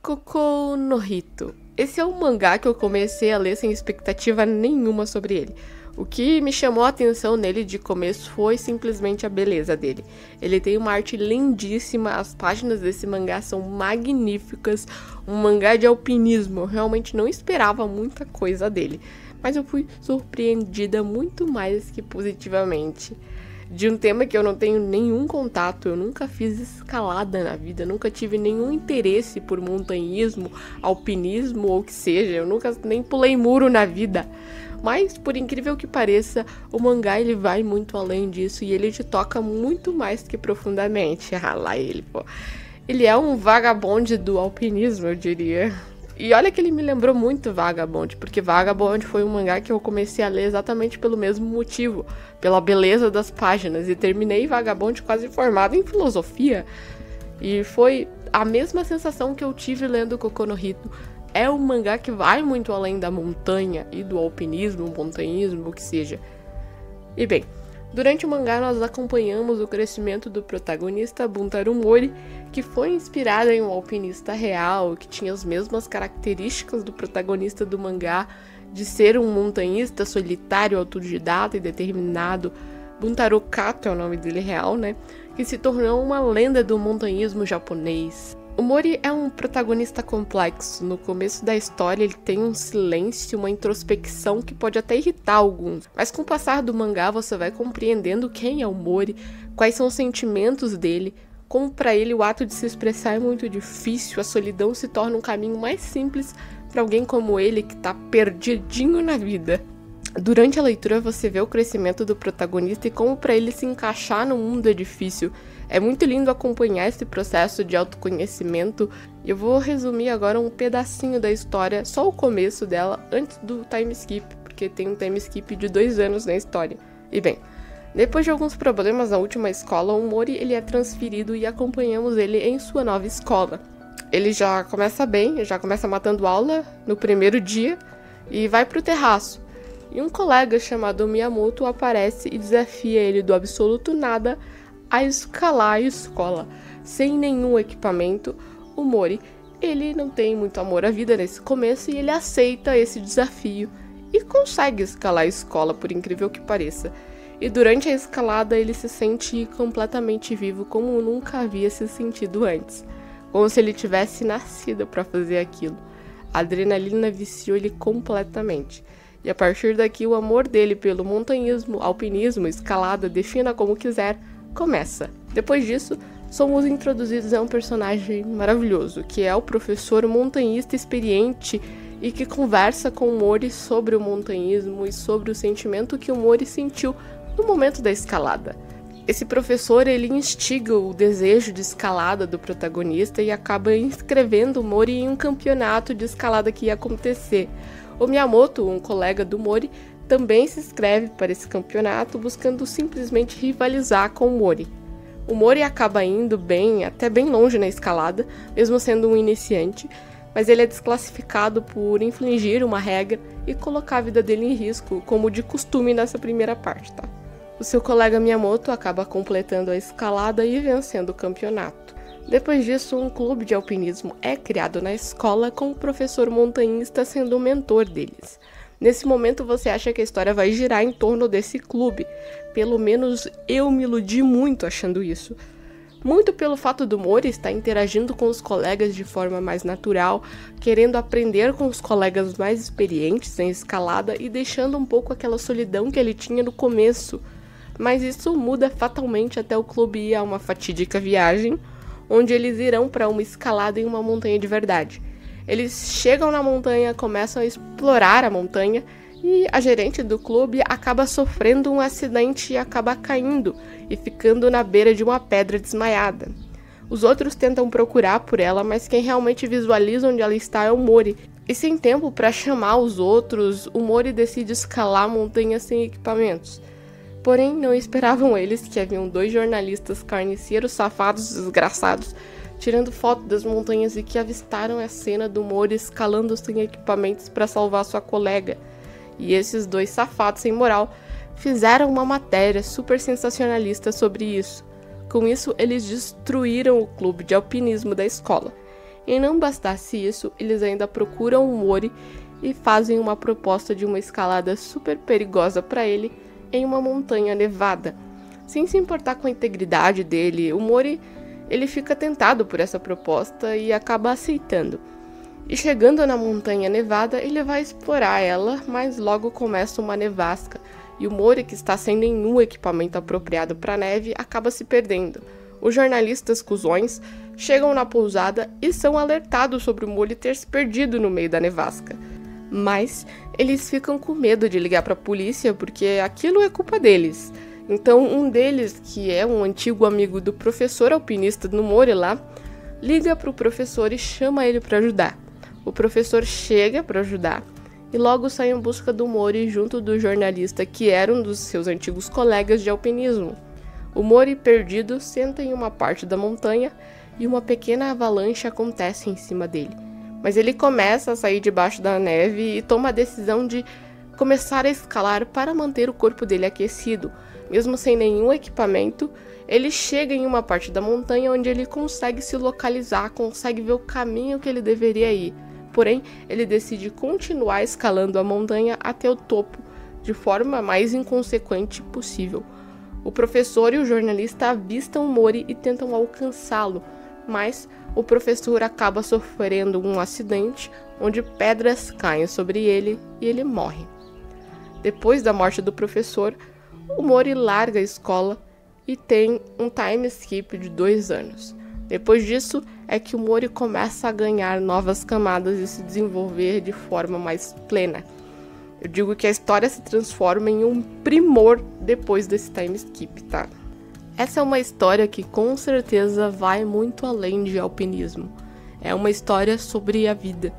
Kokou no Hito. Esse é um mangá que eu comecei a ler sem expectativa nenhuma sobre ele. O que me chamou a atenção nele de começo foi simplesmente a beleza dele. Ele tem uma arte lindíssima, as páginas desse mangá são magníficas, um mangá de alpinismo, eu realmente não esperava muita coisa dele, mas eu fui surpreendida muito mais que positivamente. De um tema que eu não tenho nenhum contato, eu nunca fiz escalada na vida, nunca tive nenhum interesse por montanhismo, alpinismo ou o que seja, eu nunca nem pulei muro na vida. Mas, por incrível que pareça, o mangá ele vai muito além disso e ele te toca muito mais que profundamente. Ah lá ele, pô. Ele é um vagabonde do alpinismo, eu diria. E olha que ele me lembrou muito Vagabond, porque Vagabond foi um mangá que eu comecei a ler exatamente pelo mesmo motivo, pela beleza das páginas, e terminei Vagabond quase formado em filosofia. E foi a mesma sensação que eu tive lendo Kokou no Hito. É um mangá que vai muito além da montanha e do alpinismo, montanhismo, o que seja. E bem, durante o mangá nós acompanhamos o crescimento do protagonista Buntaro Mori, que foi inspirado em um alpinista real, que tinha as mesmas características do protagonista do mangá, de ser um montanhista solitário, autodidata e determinado. Buntaro Kato é o nome dele real, né? Que se tornou uma lenda do montanhismo japonês. O Mori é um protagonista complexo. No começo da história ele tem um silêncio, uma introspecção que pode até irritar alguns. Mas com o passar do mangá você vai compreendendo quem é o Mori, quais são os sentimentos dele, como para ele o ato de se expressar é muito difícil, a solidão se torna um caminho mais simples para alguém como ele que tá perdidinho na vida. Durante a leitura você vê o crescimento do protagonista e como para ele se encaixar no mundo é difícil. É muito lindo acompanhar esse processo de autoconhecimento e eu vou resumir agora um pedacinho da história, só o começo dela, antes do time skip, porque tem um time skip de 2 anos na história. E bem, depois de alguns problemas na última escola, o Mori ele é transferido e acompanhamos ele em sua nova escola. Ele já começa bem, já começa matando aula no primeiro dia e vai pro terraço. E um colega chamado Miyamoto aparece e desafia ele do absoluto nada a escalar a escola. Sem nenhum equipamento, o Mori, ele não tem muito amor à vida nesse começo e ele aceita esse desafio e consegue escalar a escola, por incrível que pareça. E durante a escalada ele se sente completamente vivo como nunca havia se sentido antes, como se ele tivesse nascido para fazer aquilo. A adrenalina viciou ele completamente. E a partir daqui o amor dele pelo montanhismo, alpinismo, escalada, defina como quiser, começa. Depois disso, somos introduzidos a um personagem maravilhoso, que é o professor montanhista experiente e que conversa com o Mori sobre o montanhismo e sobre o sentimento que o Mori sentiu no momento da escalada. Esse professor, ele instiga o desejo de escalada do protagonista e acaba inscrevendo o Mori em um campeonato de escalada que ia acontecer. O Miyamoto, um colega do Mori, também se inscreve para esse campeonato, buscando simplesmente rivalizar com o Mori. O Mori acaba indo bem, até bem longe na escalada, mesmo sendo um iniciante, mas ele é desclassificado por infringir uma regra e colocar a vida dele em risco, como de costume nessa primeira parte, tá? O seu colega Miyamoto acaba completando a escalada e vencendo o campeonato. Depois disso, um clube de alpinismo é criado na escola, com o professor montanhista sendo o mentor deles. Nesse momento você acha que a história vai girar em torno desse clube. Pelo menos eu me iludi muito achando isso. Muito pelo fato do Mori estar interagindo com os colegas de forma mais natural, querendo aprender com os colegas mais experientes em escalada e deixando um pouco aquela solidão que ele tinha no começo. Mas isso muda fatalmente até o clube ir a uma fatídica viagem, onde eles irão para uma escalada em uma montanha de verdade. Eles chegam na montanha, começam a explorar a montanha e a gerente do clube acaba sofrendo um acidente e acaba caindo e ficando na beira de uma pedra desmaiada. Os outros tentam procurar por ela, mas quem realmente visualiza onde ela está é o Mori. E sem tempo para chamar os outros, o Mori decide escalar a montanha sem equipamentos. Porém, não esperavam eles que haviam 2 jornalistas carniceiros safados desgraçados tirando foto das montanhas e que avistaram a cena do Mori escalando sem equipamentos para salvar sua colega. E esses 2 safados sem moral fizeram uma matéria super sensacionalista sobre isso. Com isso, eles destruíram o clube de alpinismo da escola. E não bastasse isso, eles ainda procuram o Mori e fazem uma proposta de uma escalada super perigosa para ele em uma montanha nevada. Sem se importar com a integridade dele, o Mori ele fica tentado por essa proposta e acaba aceitando. E chegando na montanha nevada, ele vai explorar ela, mas logo começa uma nevasca. E o Mori, que está sem nenhum equipamento apropriado para neve, acaba se perdendo. Os jornalistas cuzões chegam na pousada e são alertados sobre o Mori ter se perdido no meio da nevasca. Mas eles ficam com medo de ligar para a polícia porque aquilo é culpa deles. Então um deles, que é um antigo amigo do professor alpinista no Mori lá, liga para o professor e chama ele para ajudar. O professor chega para ajudar e logo sai em busca do Mori junto do jornalista que era um dos seus antigos colegas de alpinismo. O Mori, perdido, senta em uma parte da montanha e uma pequena avalanche acontece em cima dele. Mas ele começa a sair debaixo da neve e toma a decisão de começar a escalar para manter o corpo dele aquecido. Mesmo sem nenhum equipamento, ele chega em uma parte da montanha onde ele consegue se localizar, consegue ver o caminho que ele deveria ir. Porém, ele decide continuar escalando a montanha até o topo, de forma mais inconsequente possível. O professor e o jornalista avistam o Mori e tentam alcançá-lo, mas o professor acaba sofrendo um acidente onde pedras caem sobre ele e ele morre. Depois da morte do professor, o Mori larga a escola e tem um time skip de 2 anos. Depois disso é que o Mori começa a ganhar novas camadas e se desenvolver de forma mais plena. Eu digo que a história se transforma em um primor depois desse time skip, tá? Essa é uma história que com certeza vai muito além de alpinismo. É uma história sobre a vida,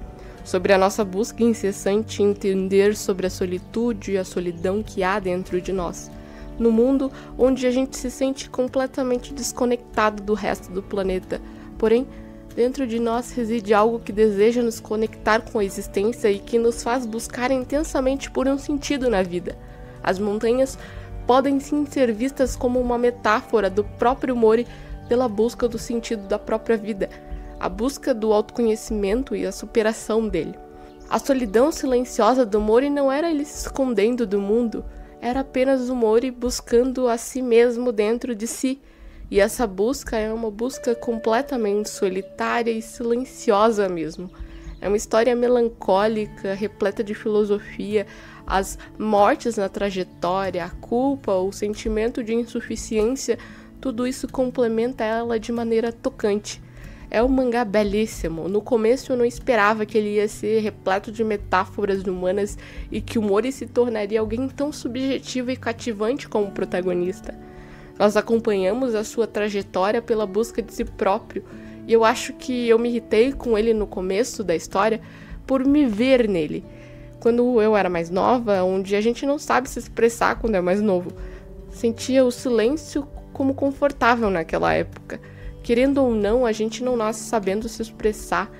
sobre a nossa busca incessante em entender sobre a solitude e a solidão que há dentro de nós. No mundo onde a gente se sente completamente desconectado do resto do planeta. Porém, dentro de nós reside algo que deseja nos conectar com a existência e que nos faz buscar intensamente por um sentido na vida. As montanhas podem sim ser vistas como uma metáfora do próprio Mori pela busca do sentido da própria vida, a busca do autoconhecimento e a superação dele. A solidão silenciosa do Mori não era ele se escondendo do mundo, era apenas o Mori buscando a si mesmo dentro de si. E essa busca é uma busca completamente solitária e silenciosa mesmo. É uma história melancólica, repleta de filosofia, as mortes na trajetória, a culpa, o sentimento de insuficiência, tudo isso complementa ela de maneira tocante. É um mangá belíssimo. No começo eu não esperava que ele ia ser repleto de metáforas humanas e que o Mori se tornaria alguém tão subjetivo e cativante como protagonista. Nós acompanhamos a sua trajetória pela busca de si próprio, e eu acho que eu me irritei com ele no começo da história por me ver nele. Quando eu era mais nova, onde a gente não sabe se expressar quando é mais novo, sentia o silêncio como confortável naquela época. Querendo ou não, a gente não nasce sabendo se expressar.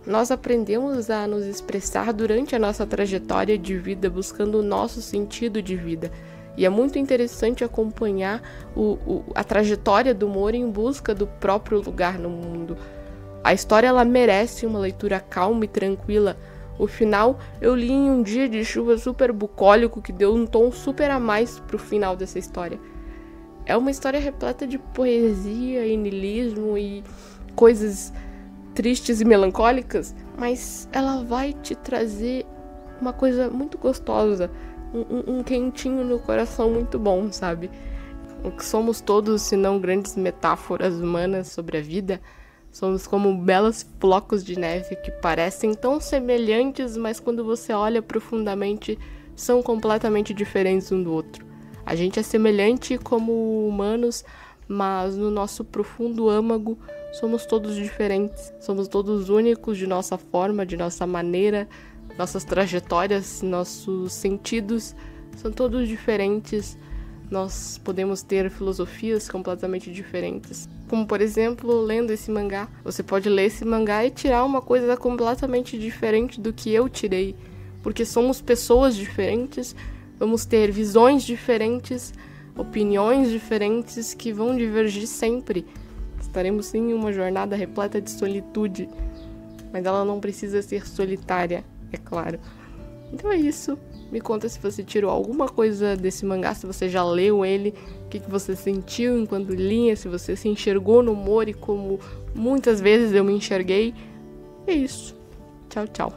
Nós aprendemos a nos expressar durante a nossa trajetória de vida, buscando o nosso sentido de vida. E é muito interessante acompanhar a trajetória do Mori em busca do próprio lugar no mundo. A história ela merece uma leitura calma e tranquila. O final eu li em um dia de chuva super bucólico que deu um tom super a mais pro final dessa história. É uma história repleta de poesia e niilismo e coisas tristes e melancólicas, mas ela vai te trazer uma coisa muito gostosa, um quentinho no coração muito bom, sabe? O que somos todos, se não grandes metáforas humanas sobre a vida, somos como belos flocos de neve que parecem tão semelhantes, mas quando você olha profundamente, são completamente diferentes um do outro. A gente é semelhante como humanos, mas no nosso profundo âmago somos todos diferentes. Somos todos únicos de nossa forma, de nossa maneira, nossas trajetórias, nossos sentidos são todos diferentes. Nós podemos ter filosofias completamente diferentes. Como, por exemplo, lendo esse mangá. Você pode ler esse mangá e tirar uma coisa completamente diferente do que eu tirei. Porque somos pessoas diferentes, vamos ter visões diferentes, opiniões diferentes que vão divergir sempre. Estaremos sim em uma jornada repleta de solitude. mas ela não precisa ser solitária, é claro. Então é isso. Me conta se você tirou alguma coisa desse mangá, se você já leu ele, o que você sentiu enquanto lia, se você se enxergou no Mori como muitas vezes eu me enxerguei. É isso. Tchau, tchau.